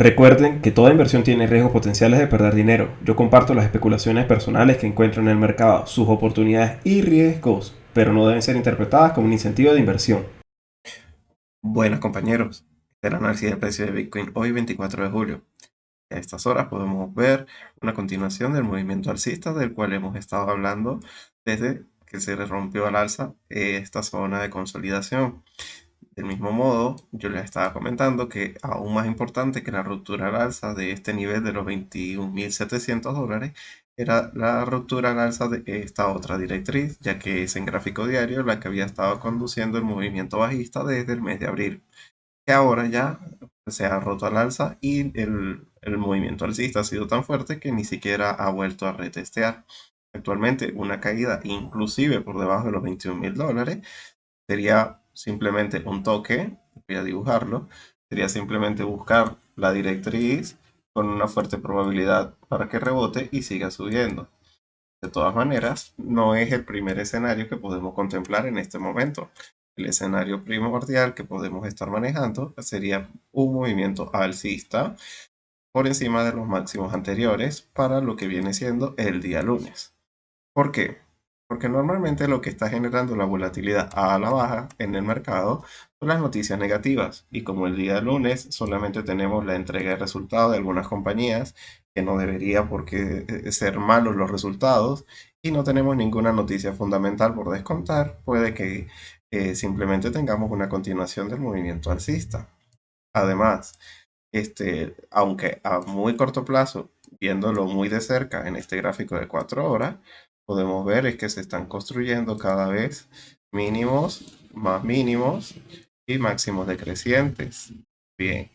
Recuerden que toda inversión tiene riesgos potenciales de perder dinero. Yo comparto las especulaciones personales que encuentro en el mercado, sus oportunidades y riesgos, pero no deben ser interpretadas como un incentivo de inversión. Buenas compañeros, el análisis del precio de Bitcoin hoy 24 de julio. A estas horas podemos ver una continuación del movimiento alcista del cual hemos estado hablando desde que se rompió al alza esta zona de consolidación. Del mismo modo, yo les estaba comentando que aún más importante que la ruptura al alza de este nivel de los 21.700 dólares era la ruptura al alza de esta otra directriz, ya que es en gráfico diario la que había estado conduciendo el movimiento bajista desde el mes de abril, que ahora ya se ha roto al alza y el movimiento alcista ha sido tan fuerte que ni siquiera ha vuelto a retestear. Actualmente una caída inclusive por debajo de los 21.000 dólares sería simplemente un toque, voy a dibujarlo, sería simplemente buscar la directriz con una fuerte probabilidad para que rebote y siga subiendo. De todas maneras, no es el primer escenario que podemos contemplar en este momento. El escenario primordial que podemos estar manejando sería un movimiento alcista por encima de los máximos anteriores para lo que viene siendo el día lunes. ¿Por qué? Porque normalmente lo que está generando la volatilidad a la baja en el mercado son las noticias negativas. Y como el día lunes solamente tenemos la entrega de resultados de algunas compañías, que no debería por qué ser malos los resultados, y no tenemos ninguna noticia fundamental por descontar, puede que simplemente tengamos una continuación del movimiento alcista. Además, aunque a muy corto plazo, viéndolo muy de cerca en este gráfico de 4 horas, podemos ver es que se están construyendo cada vez mínimos, más mínimos y máximos decrecientes. Bien,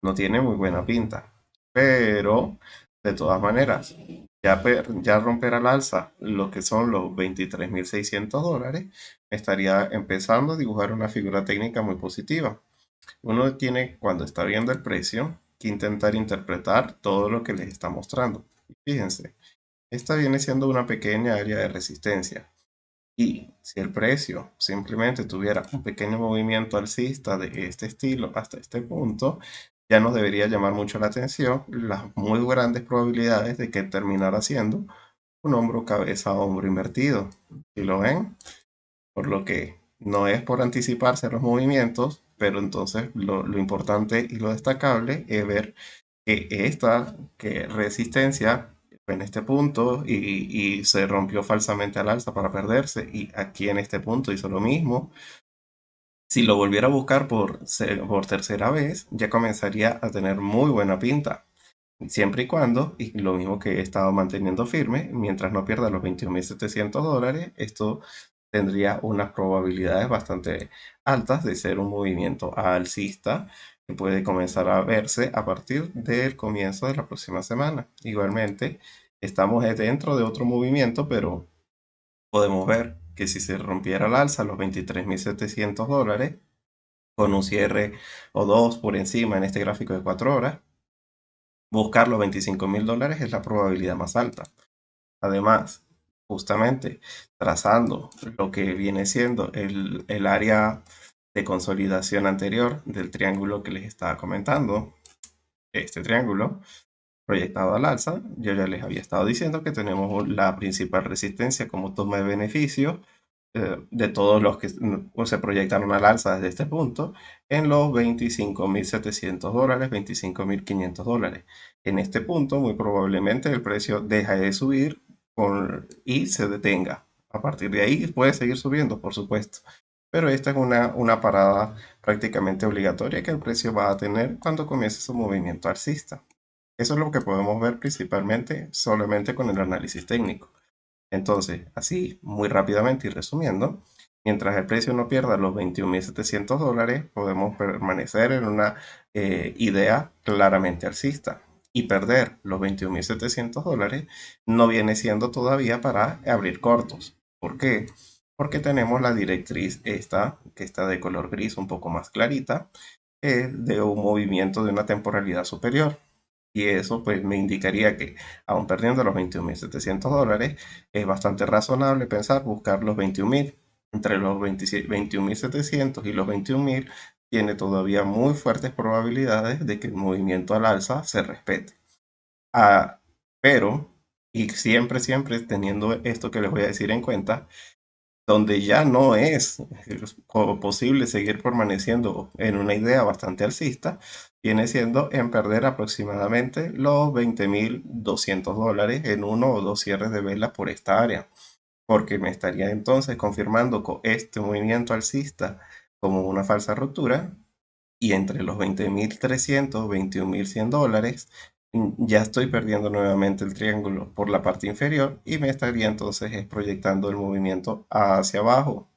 no tiene muy buena pinta, pero de todas maneras, ya romper al alza lo que son los 23.600 dólares, estaría empezando a dibujar una figura técnica muy positiva. Uno tiene, cuando está viendo el precio, que intentar interpretar todo lo que les está mostrando. Fíjense, esta viene siendo una pequeña área de resistencia. Y si el precio simplemente tuviera un pequeño movimiento alcista de este estilo hasta este punto, ya nos debería llamar mucho la atención las muy grandes probabilidades de que terminara siendo un hombro cabeza a hombro invertido. ¿Si lo ven? Por lo que no es por anticiparse a los movimientos, pero entonces lo importante y lo destacable es ver que esta que resistencia fue en este punto y se rompió falsamente al alza para perderse, y aquí en este punto hizo lo mismo. Si lo volviera a buscar por tercera vez, ya comenzaría a tener muy buena pinta. Siempre y cuando, y lo mismo que he estado manteniendo firme, mientras no pierda los 21.700 dólares, esto tendría unas probabilidades bastante altas de ser un movimiento alcista que puede comenzar a verse a partir del comienzo de la próxima semana. Igualmente, estamos dentro de otro movimiento, pero podemos ver que si se rompiera el alza los 23.700 dólares, con un cierre o dos por encima en este gráfico de 4 horas, buscar los 25.000 dólares es la probabilidad más alta. Además, justamente trazando lo que viene siendo el área de consolidación anterior del triángulo que les estaba comentando, este triángulo proyectado al alza, yo ya les había estado diciendo que tenemos la principal resistencia como toma de beneficio de todos los que se proyectaron al alza desde este punto en los 25.700 dólares, 25.500 dólares. En este punto, muy probablemente el precio deja de subir y se detenga. A partir de ahí puede seguir subiendo, por supuesto. Pero esta es una parada prácticamente obligatoria que el precio va a tener cuando comience su movimiento alcista. Eso es lo que podemos ver principalmente solamente con el análisis técnico. Entonces, así muy rápidamente y resumiendo, mientras el precio no pierda los 21.700 dólares, podemos permanecer en una idea claramente alcista. Y perder los 21.700 dólares no viene siendo todavía para abrir cortos. ¿Por qué? Porque tenemos la directriz esta, que está de color gris un poco más clarita, de un movimiento de una temporalidad superior. Y eso pues me indicaría que, aun perdiendo los 21.700 dólares, es bastante razonable pensar buscar los 21.000. Entre los 21.700 y los 21.000 tiene todavía muy fuertes probabilidades de que el movimiento al alza se respete. Ah, pero, y siempre, siempre teniendo esto que les voy a decir en cuenta, donde ya no es posible seguir permaneciendo en una idea bastante alcista, viene siendo en perder aproximadamente los $20.200 en uno o dos cierres de vela por esta área, porque me estaría entonces confirmando con este movimiento alcista como una falsa ruptura y entre los 20.300, $21.100, ya estoy perdiendo nuevamente el triángulo por la parte inferior y me estaría entonces proyectando el movimiento hacia abajo.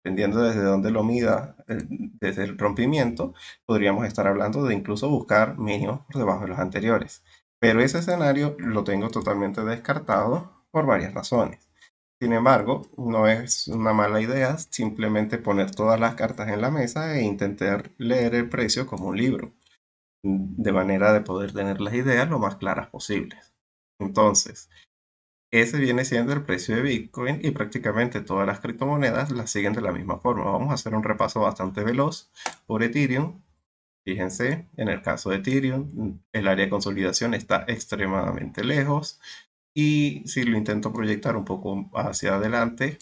Dependiendo desde dónde lo mida, desde el rompimiento, podríamos estar hablando de incluso buscar mínimos por debajo de los anteriores. Pero ese escenario lo tengo totalmente descartado por varias razones. Sin embargo, no es una mala idea simplemente poner todas las cartas en la mesa e intentar leer el precio como un libro, de manera de poder tener las ideas lo más claras posibles. Entonces, ese viene siendo el precio de Bitcoin y prácticamente todas las criptomonedas las siguen de la misma forma. Vamos a hacer un repaso bastante veloz por Ethereum. Fíjense, en el caso de Ethereum, el área de consolidación está extremadamente lejos y si lo intento proyectar un poco hacia adelante,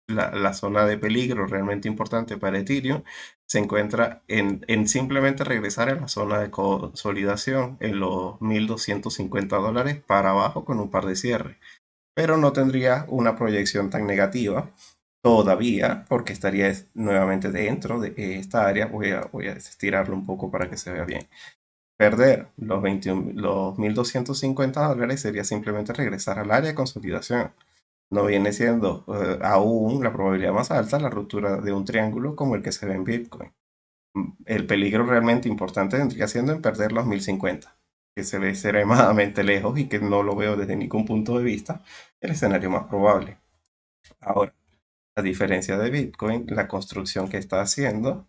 la zona de peligro realmente importante para Ethereum se encuentra en simplemente regresar a la zona de consolidación en los $1.250 para abajo con un par de cierres, pero no tendría una proyección tan negativa todavía porque estaría nuevamente dentro de esta área. Voy a estirarlo un poco para que se vea bien. Perder los $1.250 sería simplemente regresar al área de consolidación. No viene siendo aún la probabilidad más alta la ruptura de un triángulo como el que se ve en Bitcoin. El peligro realmente importante vendría siendo en perder los 1.050, que se ve extremadamente lejos y que no lo veo desde ningún punto de vista el escenario más probable. Ahora, a diferencia de Bitcoin, la construcción que está haciendo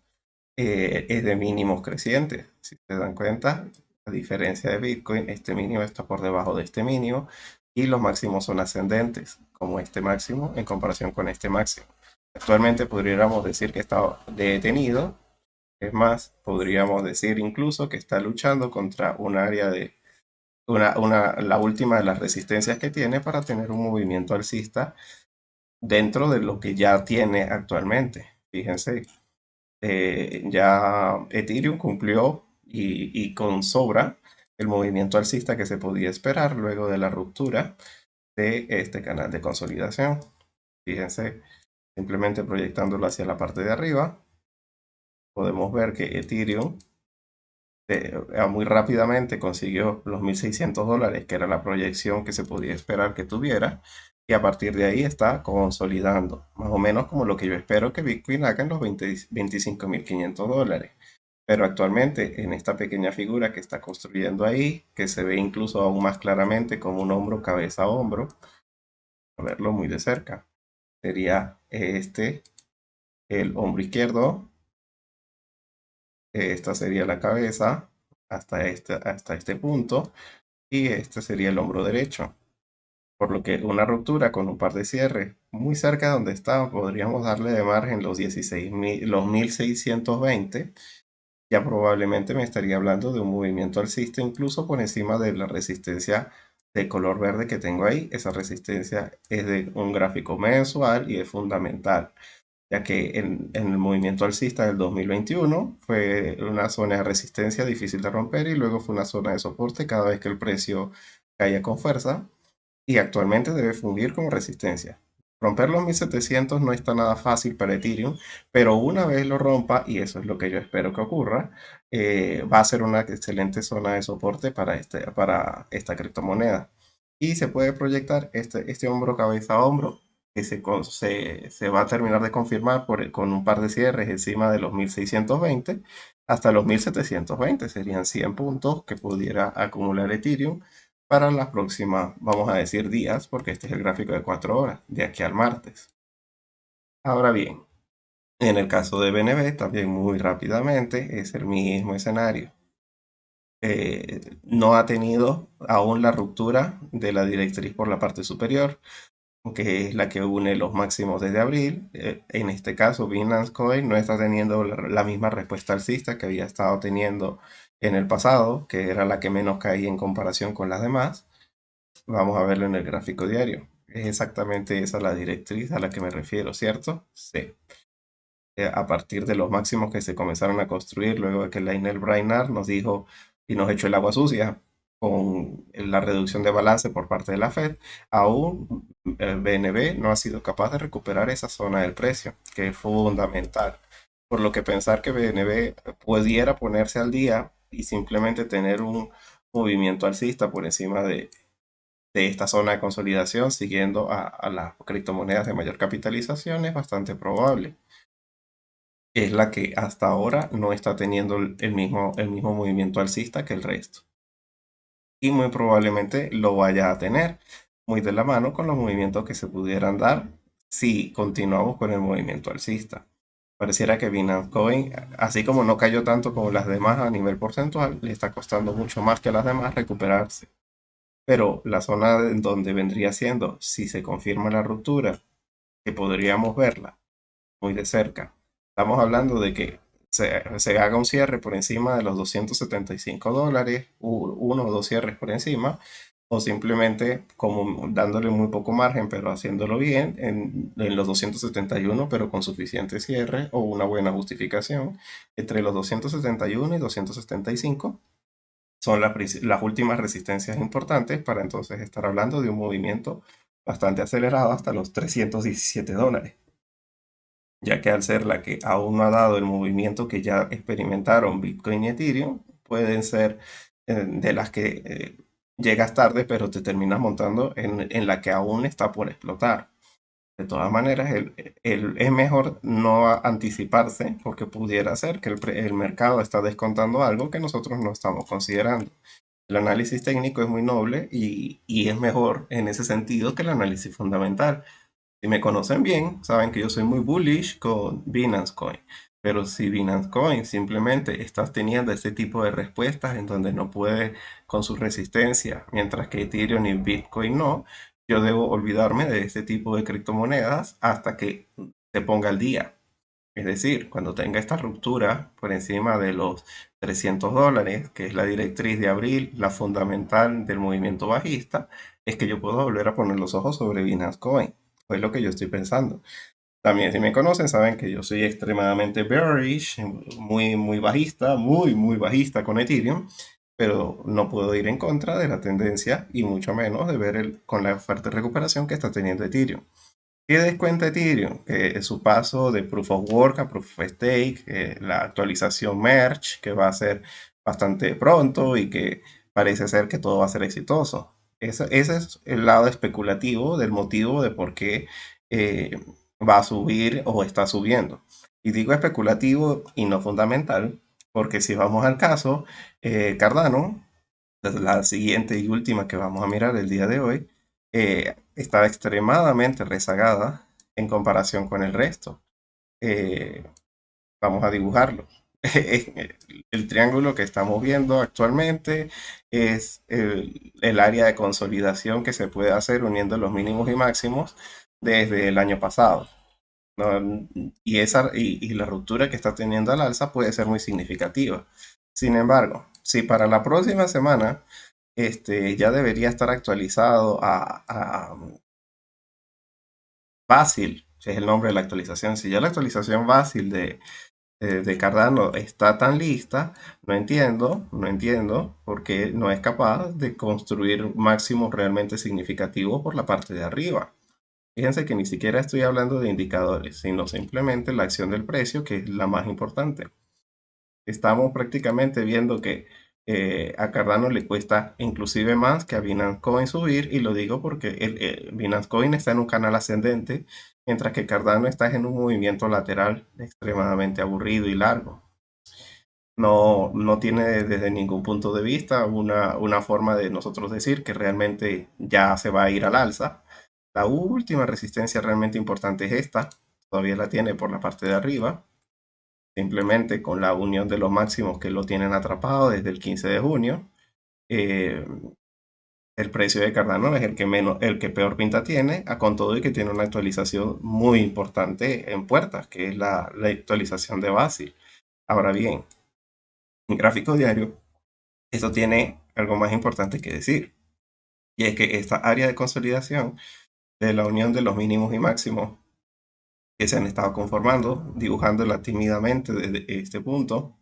es de mínimos crecientes. Si se dan cuenta, a diferencia de Bitcoin, este mínimo está por debajo de este mínimo y los máximos son ascendentes, como este máximo en comparación con este máximo. Actualmente podríamos decir que está detenido, es más, podríamos decir incluso que está luchando contra un área de la última de las resistencias que tiene para tener un movimiento alcista dentro de lo que ya tiene actualmente. Fíjense, ya Ethereum cumplió y con sobra el movimiento alcista que se podía esperar luego de la ruptura de este canal de consolidación. Fíjense, simplemente proyectándolo hacia la parte de arriba, podemos ver que Ethereum muy rápidamente consiguió los $1.600, que era la proyección que se podía esperar que tuviera, y a partir de ahí está consolidando, más o menos como lo que yo espero que Bitcoin haga en los $25.500. Pero actualmente en esta pequeña figura que está construyendo ahí, que se ve incluso aún más claramente como un hombro cabeza a hombro, a verlo muy de cerca, sería este el hombro izquierdo, esta sería la cabeza hasta este punto y este sería el hombro derecho. Por lo que una ruptura con un par de cierres muy cerca de donde está, podríamos darle de margen los 16.000, los 1.620. Ya probablemente me estaría hablando de un movimiento alcista incluso por encima de la resistencia de color verde que tengo ahí. Esa resistencia es de un gráfico mensual y es fundamental, ya que en el movimiento alcista del 2021 fue una zona de resistencia difícil de romper y luego fue una zona de soporte cada vez que el precio caía con fuerza y actualmente debe fungir como resistencia. Romper los 1.700 no está nada fácil para Ethereum, pero una vez lo rompa, y eso es lo que yo espero que ocurra, va a ser una excelente zona de soporte para esta criptomoneda. Y se puede proyectar este hombro cabeza a hombro que se va a terminar de confirmar con un par de cierres encima de los 1.620 hasta los 1.720. Serían 100 puntos que pudiera acumular Ethereum para las próximas, vamos a decir, días, porque este es el gráfico de 4 horas, de aquí al martes. Ahora bien, en el caso de BNB, también muy rápidamente, es el mismo escenario. No ha tenido aún la ruptura de la directriz por la parte superior. que es la que une los máximos desde abril. En este caso, Binance Coin no está teniendo la misma respuesta alcista que había estado teniendo en el pasado, que era la que menos caía en comparación con las demás. Vamos a verlo en el gráfico diario. Es exactamente esa la directriz a la que me refiero, ¿cierto? Sí. A partir de los máximos que se comenzaron a construir luego de que Lionel Brainard nos dijo y nos echó el agua sucia con la reducción de balance por parte de la Fed, aún el BNB no ha sido capaz de recuperar esa zona del precio, que es fundamental. Por lo que pensar que BNB pudiera ponerse al día y simplemente tener un movimiento alcista por encima de esta zona de consolidación, siguiendo a las criptomonedas de mayor capitalización, es bastante probable. Es la que hasta ahora no está teniendo el mismo movimiento alcista que el resto. Y muy probablemente lo vaya a tener muy de la mano con los movimientos que se pudieran dar si continuamos con el movimiento alcista. Pareciera que Binance Coin, así como no cayó tanto como las demás a nivel porcentual, le está costando mucho más que a las demás recuperarse. Pero la zona en donde vendría siendo, si se confirma la ruptura, que podríamos verla muy de cerca. Estamos hablando de que se haga un cierre por encima de los $275, uno o dos cierres por encima, o simplemente como dándole muy poco margen, pero haciéndolo bien en los 271, pero con suficiente cierre o una buena justificación. Entre los 271 y 275 son las últimas resistencias importantes para entonces estar hablando de un movimiento bastante acelerado hasta los $317, ya que al ser la que aún no ha dado el movimiento que ya experimentaron Bitcoin y Ethereum, pueden ser de las que llegas tarde, pero te terminas montando en la que aún está por explotar. De todas maneras, es mejor no anticiparse porque pudiera ser que el mercado está descontando algo que nosotros no estamos considerando. El análisis técnico es muy noble y es mejor en ese sentido que el análisis fundamental. Si me conocen bien, saben que yo soy muy bullish con Binance Coin. Pero si Binance Coin simplemente estás teniendo este tipo de respuestas en donde no puede con su resistencia, mientras que Ethereum y Bitcoin no, yo debo olvidarme de este tipo de criptomonedas hasta que se ponga al día. Es decir, cuando tenga esta ruptura por encima de los $300, que es la directriz de abril, la fundamental del movimiento bajista, es que yo puedo volver a poner los ojos sobre Binance Coin. Es lo que yo estoy pensando. También, si me conocen, saben que yo soy extremadamente bearish, muy, muy bajista, muy, muy bajista con Ethereum, pero no puedo ir en contra de la tendencia y mucho menos de ver con la fuerte recuperación que está teniendo Ethereum. ¿Qué descuenta Ethereum? Que su paso de Proof of Work a Proof of Stake, la actualización Merge, que va a ser bastante pronto y que parece ser que todo va a ser exitoso. Ese es el lado especulativo del motivo de por qué eh, va a subir o está subiendo. Y digo especulativo y no fundamental, porque si vamos al caso, Cardano, la siguiente y última que vamos a mirar el día de hoy, está extremadamente rezagada en comparación con el resto. Eh, Vamos a dibujarlo. El triángulo que estamos viendo actualmente es el área de consolidación que se puede hacer uniendo los mínimos y máximos desde el año pasado, ¿no? Y la ruptura que está teniendo al alza puede ser muy significativa. Sin embargo, si para la próxima semana ya debería estar actualizado a Basil, que es el nombre de la actualización. Si ya la actualización Basil de Cardano está tan lista, no entiendo por qué no es capaz de construir máximos realmente significativos por la parte de arriba. Fíjense que ni siquiera estoy hablando de indicadores, sino simplemente la acción del precio, que es la más importante. Estamos prácticamente viendo que a Cardano le cuesta inclusive más que a Binance Coin subir, y lo digo porque Binance Coin está en un canal ascendente, mientras que Cardano está en un movimiento lateral extremadamente aburrido y largo. No tiene desde ningún punto de vista una forma de nosotros decir que realmente ya se va a ir al alza. La última resistencia realmente importante es esta, todavía la tiene por la parte de arriba, simplemente con la unión de los máximos que lo tienen atrapado desde el 15 de junio. Eh, El precio de Cardano es el que peor pinta tiene, a con todo y que tiene una actualización muy importante en puertas, que es la actualización de Basil. Ahora bien, en gráfico diario, esto tiene algo más importante que decir, y es que esta área de consolidación de la unión de los mínimos y máximos que se han estado conformando, dibujándola tímidamente desde este punto,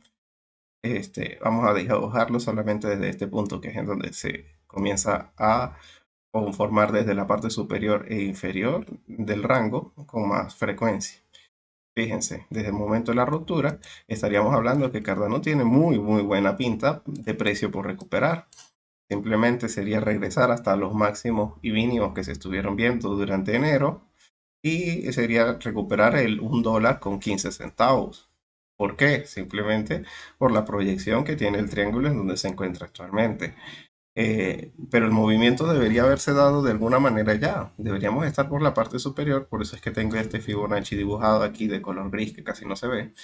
vamos a dibujarlo solamente desde este punto, que es en donde se comienza a conformar desde la parte superior e inferior del rango con más frecuencia. Fíjense, desde el momento de la ruptura, estaríamos hablando que Cardano tiene muy buena pinta de precio por recuperar. Simplemente sería regresar hasta los máximos y mínimos que se estuvieron viendo durante enero y sería recuperar el 1 dólar con 15 centavos. ¿Por qué? Simplemente por la proyección que tiene el triángulo en donde se encuentra actualmente. Pero el movimiento debería haberse dado de alguna manera ya. Deberíamos estar por la parte superior, por eso es que tengo este Fibonacci dibujado aquí de color gris que casi no se ve.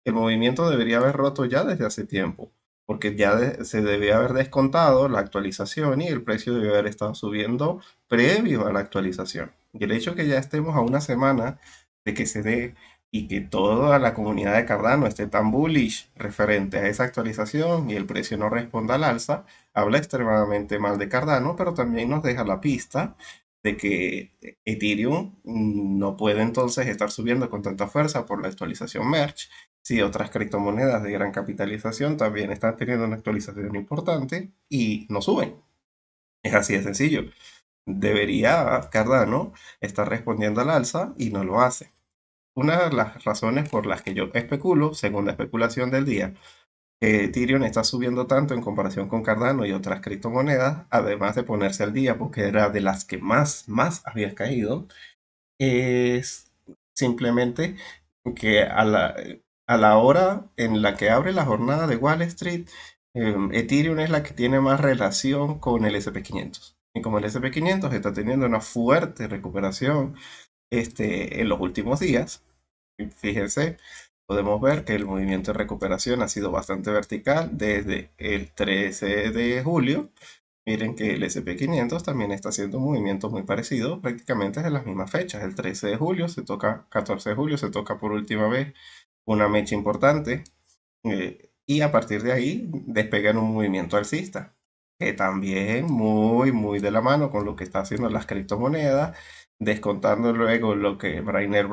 El movimiento debería haber roto ya desde hace tiempo, porque ya se debía haber descontado la actualización y el precio debe haber estado subiendo previo a la actualización. Y el hecho que ya estemos a una semana de que se dé y que toda la comunidad de Cardano esté tan bullish referente a esa actualización y el precio no responda al alza, habla extremadamente mal de Cardano, pero también nos deja la pista de que Ethereum no puede entonces estar subiendo con tanta fuerza por la actualización Merge si otras criptomonedas de gran capitalización también están teniendo una actualización importante y no suben. Es así de sencillo. Debería Cardano estar respondiendo al alza y no lo hace. Una de las razones por las que yo especulo, según la especulación del día, que Ethereum está subiendo tanto en comparación con Cardano y otras criptomonedas, además de ponerse al día porque era de las que más había caído, es simplemente que a la hora en la que abre la jornada de Wall Street, Ethereum es la que tiene más relación con el SP500. Y como el SP500 está teniendo una fuerte recuperación en los últimos días, fíjense, podemos ver que el movimiento de recuperación ha sido bastante vertical desde el 13 de julio. Miren que el SP500 también está haciendo un movimiento muy parecido, prácticamente en las mismas fechas. El 13 de julio se toca, 14 de julio se toca por última vez una mecha importante y a partir de ahí despegan un movimiento alcista, que también muy de la mano con lo que está haciendo las criptomonedas, descontando luego lo que Brainer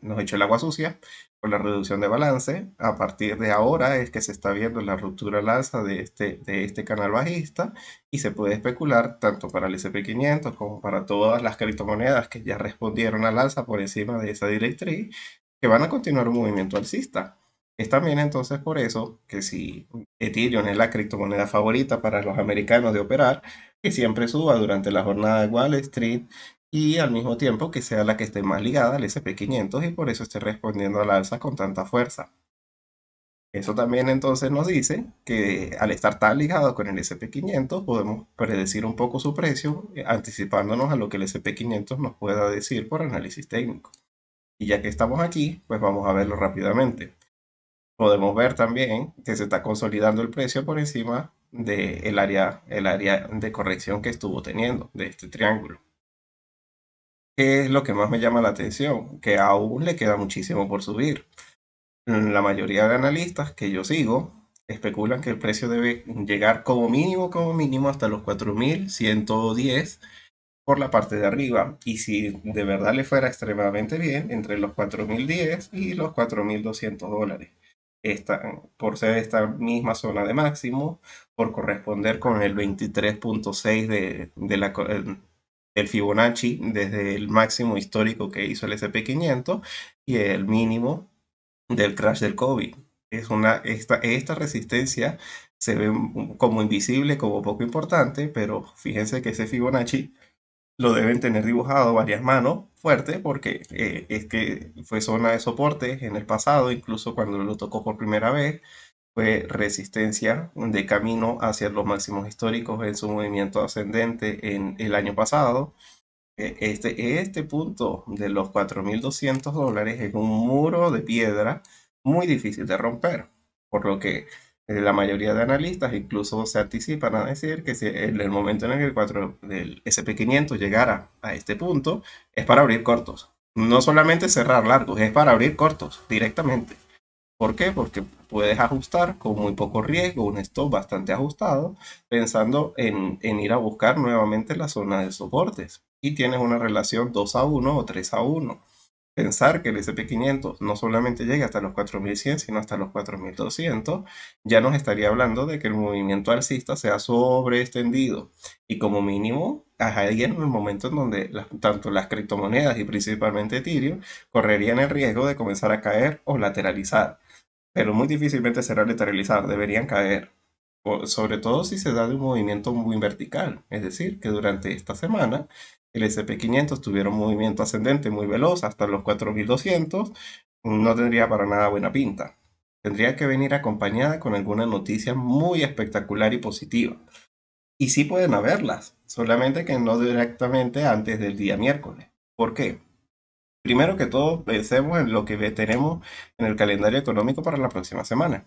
nos echó el agua sucia con la reducción de balance. A partir de ahora es que se está viendo la ruptura al alza de este canal bajista y se puede especular tanto para el SP500 como para todas las criptomonedas que ya respondieron al alza por encima de esa directriz, que van a continuar un movimiento alcista. Es también entonces por eso que si Ethereum es la criptomoneda favorita para los americanos de operar, que siempre suba durante la jornada de Wall Street y al mismo tiempo que sea la que esté más ligada al SP500 y por eso esté respondiendo al alza con tanta fuerza. Eso también entonces nos dice que al estar tan ligado con el SP500 podemos predecir un poco su precio, anticipándonos a lo que el SP500 nos pueda decir por análisis técnico. Y ya que estamos aquí, pues vamos a verlo rápidamente. Podemos ver también que se está consolidando el precio por encima del el área de corrección que estuvo teniendo de este triángulo. ¿Qué es lo que más me llama la atención? Que aún le queda muchísimo por subir. La mayoría de analistas que yo sigo especulan que el precio debe llegar como mínimo hasta los 4.110 por la parte de arriba. Y si de verdad le fuera extremadamente bien, entre los 4.010 y los 4.200 dólares. Por ser esta misma zona de máximo, por corresponder con el 23.6 del Fibonacci desde el máximo histórico que hizo el SP500 y el mínimo del crash del COVID. Esta resistencia se ve como invisible, como poco importante, pero fíjense que ese Fibonacci lo deben tener dibujado varias manos fuerte porque es que fue zona de soporte en el pasado, incluso cuando lo tocó por primera vez, fue resistencia de camino hacia los máximos históricos en su movimiento ascendente en el año pasado. Este punto de los 4.200 dólares es un muro de piedra muy difícil de romper, por lo que La mayoría de analistas incluso se anticipan a decir que si en el momento en el que el SP500 llegara a este punto, es para abrir cortos. No solamente cerrar largos, es para abrir cortos directamente. ¿Por qué? Porque puedes ajustar con muy poco riesgo, un stop bastante ajustado, pensando en ir a buscar nuevamente la zona de soportes. Y tienes una relación 2-1 o 3-1. Pensar que el SP500 no solamente llega hasta los 4100, sino hasta los 4200, ya nos estaría hablando de que el movimiento alcista sea sobreextendido. Y como mínimo, ahí en el momento en donde tanto las criptomonedas y principalmente Ethereum correrían el riesgo de comenzar a caer o lateralizar. Pero muy difícilmente será lateralizar, deberían caer. Sobre todo si se da de un movimiento muy vertical. Es decir, que durante esta semana el SP500 tuviera un movimiento ascendente muy veloz hasta los 4200, no tendría para nada buena pinta. Tendría que venir acompañada con alguna noticia muy espectacular y positiva. Y sí pueden haberlas, solamente que no directamente antes del día miércoles. ¿Por qué? Primero que todo, pensemos en lo que tenemos en el calendario económico para la próxima semana.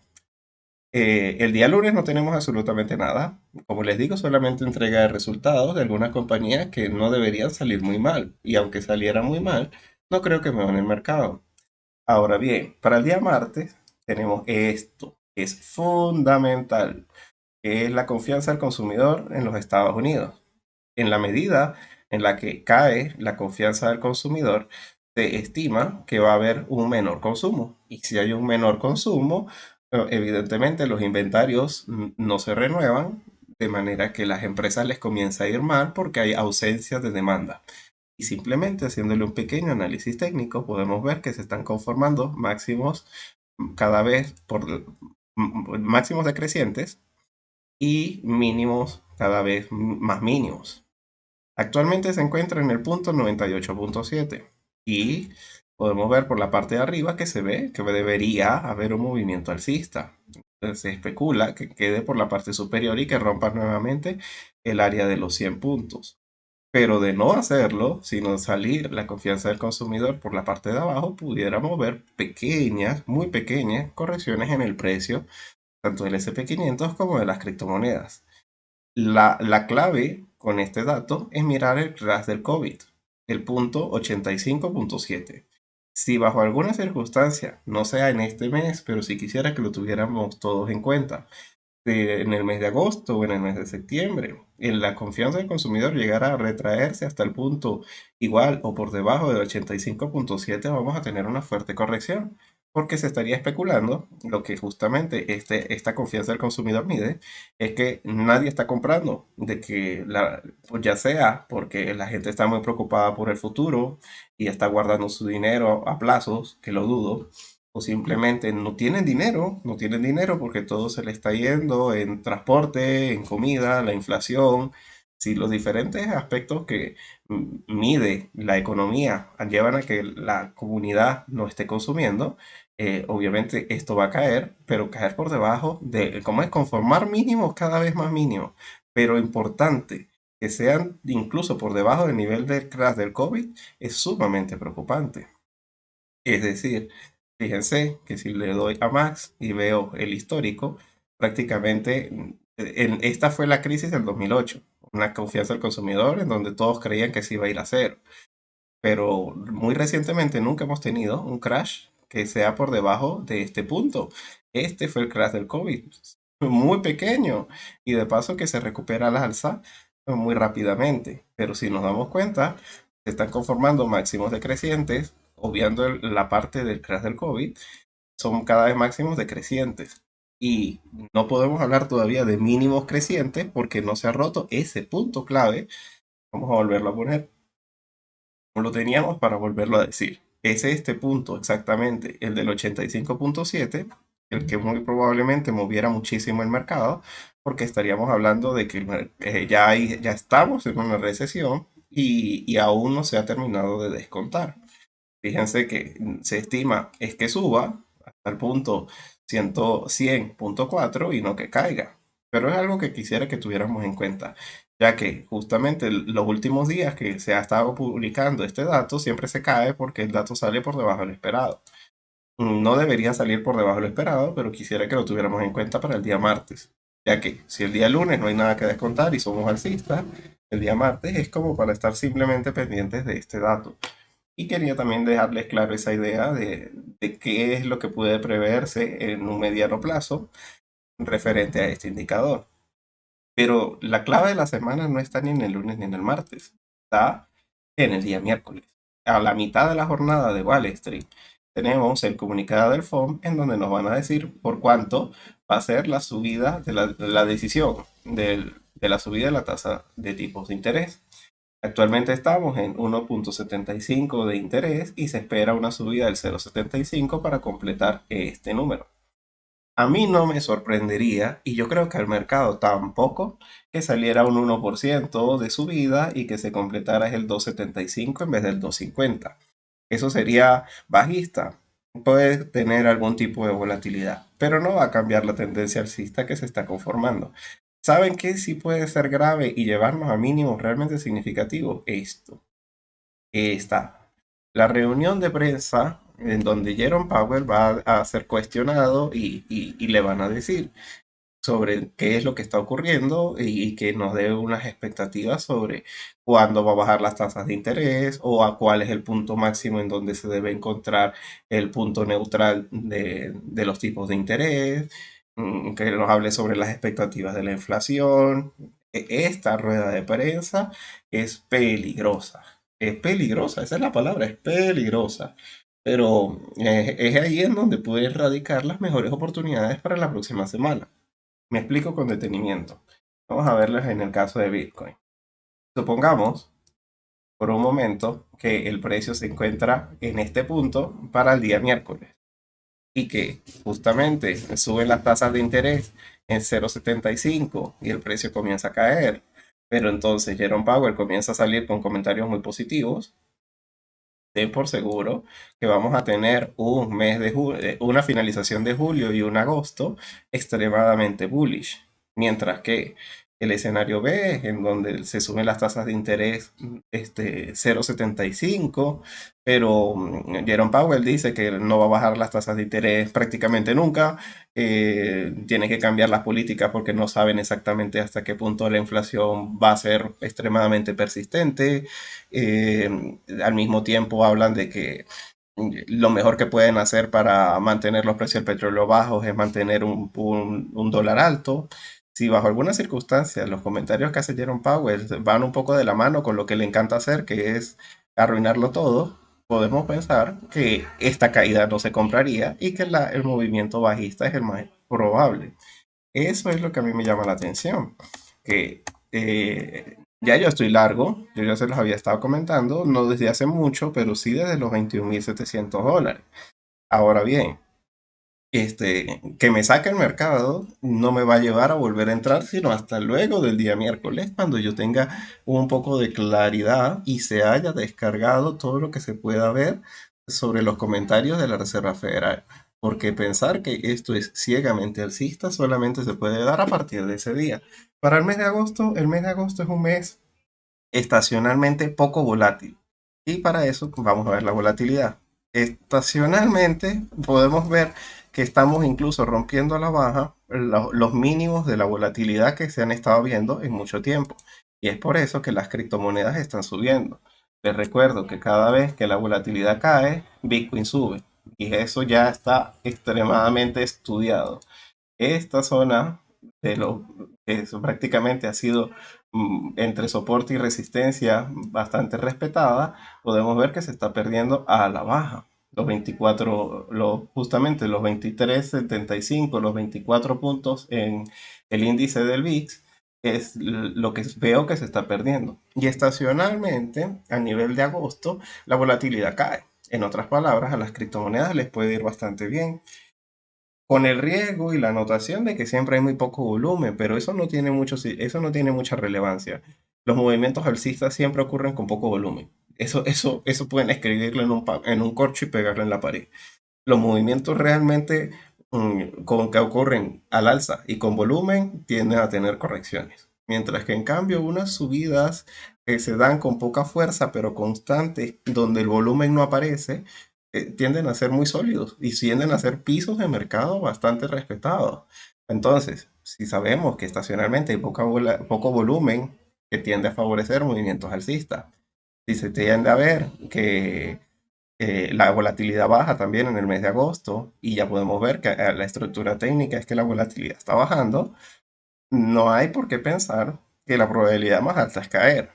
El día lunes no tenemos absolutamente nada. Como les digo, solamente entrega de resultados de algunas compañías que no deberían salir muy mal. Y aunque saliera muy mal, no creo que muevan el mercado. Ahora bien, para el día martes tenemos esto, que es fundamental, que es la confianza del consumidor en los Estados Unidos. En la medida en la que cae la confianza del consumidor, se estima que va a haber un menor consumo. Y si hay un menor consumo, evidentemente los inventarios no se renuevan, de manera que las empresas les comienza a ir mal porque hay ausencia de demanda. Y simplemente haciéndole un pequeño análisis técnico, podemos ver que se están conformando máximos cada vez por máximos decrecientes y mínimos cada vez más mínimos. Actualmente se encuentra en el punto 98.7 y podemos ver por la parte de arriba que se ve que debería haber un movimiento alcista. Entonces, se especula que quede por la parte superior y que rompa nuevamente el área de los 100 puntos. Pero de no hacerlo, sino salir la confianza del consumidor por la parte de abajo, pudiéramos ver pequeñas, muy pequeñas correcciones en el precio, tanto del SP500 como de las criptomonedas. La clave con este dato es mirar el crash del COVID, el punto 85.7. Si bajo alguna circunstancia, no sea en este mes, pero si quisiera que lo tuviéramos todos en cuenta, en el mes de agosto o en el mes de septiembre, en la confianza del consumidor llegara a retraerse hasta el punto igual o por debajo del 85.7, vamos a tener una fuerte corrección, porque se estaría especulando lo que justamente esta confianza del consumidor mide, es que nadie está comprando, de que pues ya sea porque la gente está muy preocupada por el futuro y está guardando su dinero a plazos, que lo dudo, o simplemente no tienen dinero porque todo se le está yendo en transporte, en comida, la inflación. Si los diferentes aspectos que mide la economía llevan a que la comunidad no esté consumiendo, obviamente esto va a caer, pero caer por debajo de, ¿cómo es? Conformar mínimos cada vez más mínimos, pero importante, que sean incluso por debajo del nivel del crash del COVID, es sumamente preocupante. Es decir, fíjense que si le doy a Max y veo el histórico, prácticamente esta fue la crisis del 2008, una confianza del consumidor en donde todos creían que se iba a ir a cero. Pero muy recientemente nunca hemos tenido un crash que sea por debajo de este punto. Este fue el crash del COVID, muy pequeño y de paso que se recupera al alza muy rápidamente. Pero si nos damos cuenta, se están conformando máximos decrecientes, obviando la parte del crash del COVID, son cada vez máximos decrecientes. Y no podemos hablar todavía de mínimos crecientes porque no se ha roto ese punto clave. Vamos a volverlo a poner como lo teníamos para volverlo a decir. Es este punto exactamente, el del 85.7, el que muy probablemente moviera muchísimo el mercado, porque estaríamos hablando de que ya estamos en una recesión y aún no se ha terminado de descontar. Fíjense que se estima es que suba hasta el punto 100.4 y no que caiga. Pero es algo que quisiera que tuviéramos en cuenta, ya que justamente los últimos días que se ha estado publicando este dato siempre se cae porque el dato sale por debajo del esperado. No debería salir por debajo de lo esperado, pero quisiera que lo tuviéramos en cuenta para el día martes, ya que si el día lunes no hay nada que descontar y somos alcistas, el día martes es como para estar simplemente pendientes de este dato. Y quería también dejarles claro esa idea de qué es lo que puede preverse en un mediano plazo referente a este indicador. Pero la clave de la semana no está ni en el lunes ni en el martes, está en el día miércoles. A la mitad de la jornada de Wall Street tenemos el comunicado del FOM en donde nos van a decir por cuánto va a ser la subida de la decisión de la subida de la tasa de tipos de interés. Actualmente estamos en 1,75 de interés y se espera una subida del 0,75 para completar este número. A mí no me sorprendería, y yo creo que al mercado tampoco, que saliera un 1% de subida y que se completara el 2,75 en vez del 2,50. Eso sería bajista. Puede tener algún tipo de volatilidad, pero no va a cambiar la tendencia alcista que se está conformando. ¿Saben qué sí puede ser grave y llevarnos a mínimos realmente significativos? Esto. Está la reunión de prensa en donde Jerome Powell va a ser cuestionado y le van a decir sobre qué es lo que está ocurriendo y que nos dé unas expectativas sobre cuándo va a bajar las tasas de interés o a cuál es el punto máximo en donde se debe encontrar el punto neutral de los tipos de interés, que nos hable sobre las expectativas de la inflación. Esta rueda de prensa es peligrosa. Es peligrosa, esa es la palabra, es peligrosa. Pero es ahí en donde pueden radicar las mejores oportunidades para la próxima semana. Me explico con detenimiento. Vamos a verlas en el caso de Bitcoin. Supongamos por un momento que el precio se encuentra en este punto para el día miércoles y que justamente suben las tasas de interés en 0,75 y el precio comienza a caer. Pero entonces Jerome Powell comienza a salir con comentarios muy positivos. Den por seguro que vamos a tener un mes de una finalización de julio y un agosto extremadamente bullish. Mientras que el escenario B, en donde se suben las tasas de interés 0,75, pero Jerome Powell dice que no va a bajar las tasas de interés prácticamente nunca, tiene que cambiar las políticas porque no saben exactamente hasta qué punto la inflación va a ser extremadamente persistente. Al mismo tiempo hablan de que lo mejor que pueden hacer para mantener los precios del petróleo bajos es mantener un dólar alto. Si bajo alguna circunstancia los comentarios que hace Jerome Powell van un poco de la mano con lo que le encanta hacer, que es arruinarlo todo, podemos pensar que esta caída no se compraría y que el movimiento bajista es el más probable. Eso es lo que a mí me llama la atención, que ya yo estoy largo, yo ya se los había estado comentando, no desde hace mucho, pero sí desde los $21,700. Ahora bien, que me saque el mercado no me va a llevar a volver a entrar, sino hasta luego del día miércoles, cuando yo tenga un poco de claridad y se haya descargado todo lo que se pueda ver sobre los comentarios de la Reserva Federal. Porque pensar que esto es ciegamente alcista solamente se puede dar a partir de ese día. Para el mes de agosto es un mes estacionalmente poco volátil. Y para eso vamos a ver la volatilidad. Estacionalmente podemos ver que estamos incluso rompiendo a la baja los mínimos de la volatilidad que se han estado viendo en mucho tiempo. Y es por eso que las criptomonedas están subiendo. Les recuerdo que cada vez que la volatilidad cae, Bitcoin sube. Y eso ya está extremadamente estudiado. Esta zona de lo que prácticamente ha sido entre soporte y resistencia bastante respetada, podemos ver que se está perdiendo a la baja. Los 24, justamente los 23,75, los 24 puntos en el índice del VIX es lo que veo que se está perdiendo. Y estacionalmente, a nivel de agosto, la volatilidad cae. En otras palabras, a las criptomonedas les puede ir bastante bien con el riesgo y la anotación de que siempre hay muy poco volumen, pero eso no tiene eso no tiene mucha relevancia. Los movimientos alcistas siempre ocurren con poco volumen. Eso pueden escribirlo en un corcho y pegarlo en la pared. Los movimientos realmente con que ocurren al alza y con volumen tienden a tener correcciones. Mientras que en cambio unas subidas que se dan con poca fuerza pero constantes, donde el volumen no aparece, tienden a ser muy sólidos y tienden a ser pisos de mercado bastante respetados. Entonces, si sabemos que estacionalmente hay poco volumen que tiende a favorecer movimientos alcistas, si se tiende a ver que la volatilidad baja también en el mes de agosto y ya podemos ver que la estructura técnica es que la volatilidad está bajando, no hay por qué pensar que la probabilidad más alta es caer.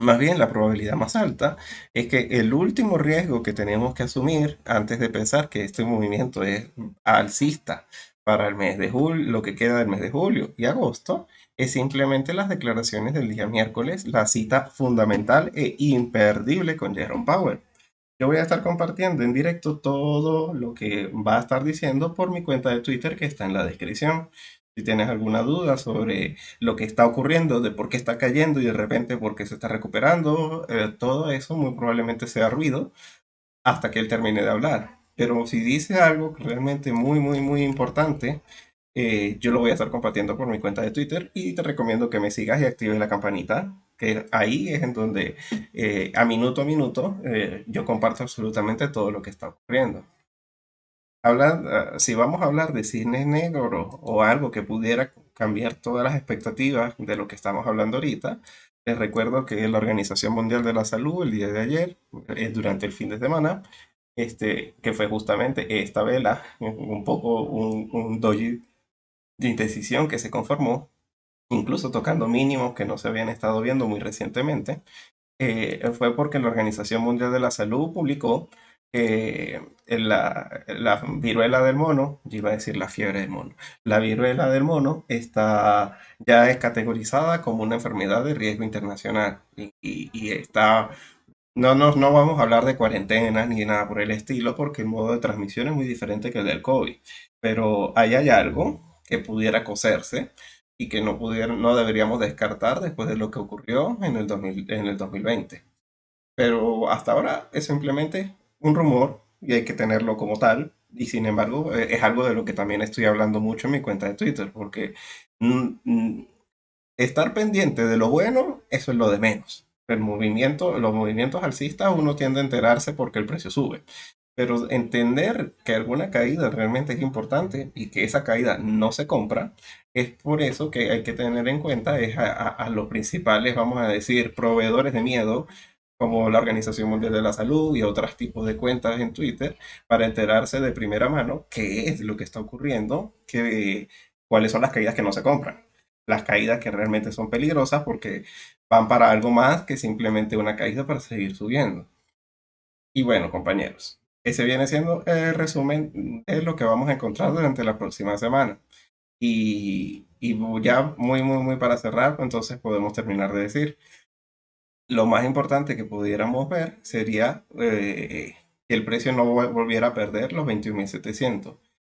Más bien, la probabilidad más alta es que el último riesgo que tenemos que asumir antes de pensar que este movimiento es alcista para el mes de julio, lo que queda del mes de julio y agosto, es simplemente las declaraciones del día miércoles, la cita fundamental e imperdible con Jerome Powell. Yo voy a estar compartiendo en directo todo lo que va a estar diciendo por mi cuenta de Twitter que está en la descripción. Si tienes alguna duda sobre lo que está ocurriendo, de por qué está cayendo y de repente por qué se está recuperando, todo eso muy probablemente sea ruido hasta que él termine de hablar. Pero si dice algo realmente muy importante, yo lo voy a estar compartiendo por mi cuenta de Twitter y te recomiendo que me sigas y actives la campanita, que ahí es en donde a minuto yo comparto absolutamente todo lo que está ocurriendo. Si vamos a hablar de cine negro o algo que pudiera cambiar todas las expectativas de lo que estamos hablando ahorita, les recuerdo que la Organización Mundial de la Salud el día de ayer, durante el fin de semana, que fue justamente esta vela, un poco un doji de indecisión que se conformó, incluso tocando mínimos que no se habían estado viendo muy recientemente, fue porque la Organización Mundial de la Salud publicó que la viruela del mono, yo iba a decir la fiebre del mono, la viruela del mono ya es categorizada como una enfermedad de riesgo internacional y está. No vamos a hablar de cuarentenas ni nada por el estilo, porque el modo de transmisión es muy diferente que el del COVID. Pero ahí hay algo que pudiera coserse y que no deberíamos descartar después de lo que ocurrió en el 2020. Pero hasta ahora es simplemente un rumor y hay que tenerlo como tal. Y sin embargo, es algo de lo que también estoy hablando mucho en mi cuenta de Twitter, porque mm, mm, estar pendiente de lo bueno, eso es lo de menos. Los movimientos alcistas uno tiende a enterarse porque el precio sube. Pero entender que alguna caída realmente es importante y que esa caída no se compra, es por eso que hay que tener en cuenta a los principales, vamos a decir, proveedores de miedo, como la Organización Mundial de la Salud y otros tipos de cuentas en Twitter, para enterarse de primera mano qué es lo que está ocurriendo, cuáles son las caídas que no se compran, las caídas que realmente son peligrosas porque van para algo más que simplemente una caída para seguir subiendo. Y bueno, compañeros, ese viene siendo el resumen de lo que vamos a encontrar durante la próxima semana. Y ya muy para cerrar, entonces podemos terminar de decir, lo más importante que pudiéramos ver sería que el precio no volviera a perder los 21.700.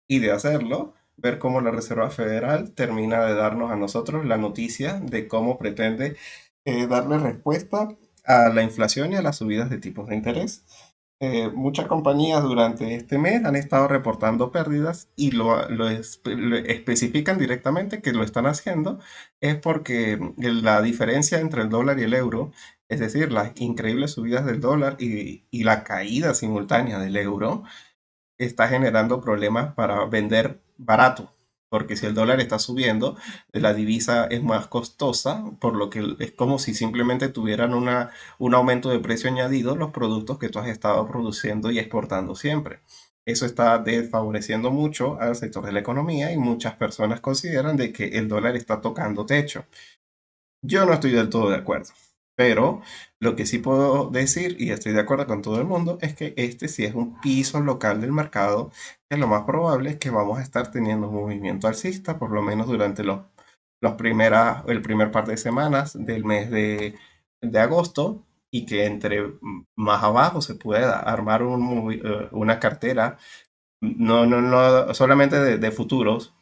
Y de hacerlo, ver cómo la Reserva Federal termina de darnos a nosotros la noticia de cómo pretende darle respuesta a la inflación y a las subidas de tipos de interés. Muchas compañías durante este mes han estado reportando pérdidas y lo especifican directamente que lo están haciendo es porque la diferencia entre el dólar y el euro, es decir, las increíbles subidas del dólar y la caída simultánea del euro, está generando problemas para vender barato. Porque si el dólar está subiendo, la divisa es más costosa, por lo que es como si simplemente tuvieran un aumento de precio añadido los productos que tú has estado produciendo y exportando siempre. Eso está desfavoreciendo mucho al sector de la economía y muchas personas consideran de que el dólar está tocando techo. Yo no estoy del todo de acuerdo, pero lo que sí puedo decir, y estoy de acuerdo con todo el mundo, es que este sí es un piso local del mercado, que lo más probable es que vamos a estar teniendo un movimiento alcista, por lo menos durante el primer par de semanas del mes de agosto, y que entre más abajo se pueda armar una cartera, no solamente de futuros.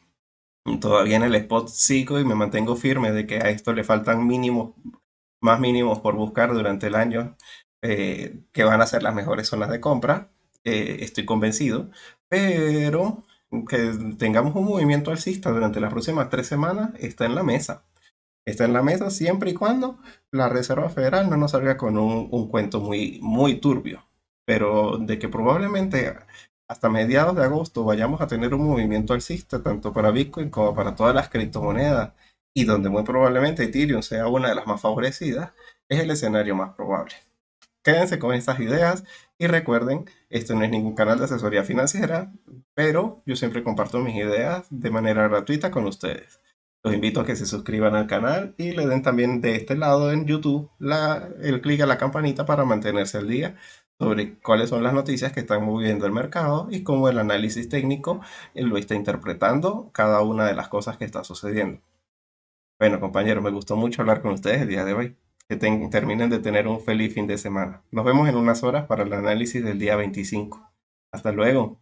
Todavía en el spot sigo y me mantengo firme de que a esto le faltan mínimos, más mínimos por buscar durante el año, que van a ser las mejores zonas de compra. Estoy convencido, pero que tengamos un movimiento alcista durante las próximas 3 semanas está en la mesa. Está en la mesa siempre y cuando la Reserva Federal no nos salga con un cuento muy turbio. pero de que probablemente hasta mediados de agosto vayamos a tener un movimiento alcista tanto para Bitcoin como para todas las criptomonedas y donde muy probablemente Ethereum sea una de las más favorecidas, es el escenario más probable. Quédense con estas ideas y recuerden, esto no es ningún canal de asesoría financiera, pero yo siempre comparto mis ideas de manera gratuita con ustedes. Los invito a que se suscriban al canal y le den también de este lado en YouTube el clic a la campanita para mantenerse al día sobre cuáles son las noticias que están moviendo el mercado y cómo el análisis técnico lo está interpretando cada una de las cosas que está sucediendo. Bueno, compañeros, me gustó mucho hablar con ustedes el día de hoy. Que terminen de tener un feliz fin de semana. Nos vemos en unas horas para el análisis del día 25. Hasta luego.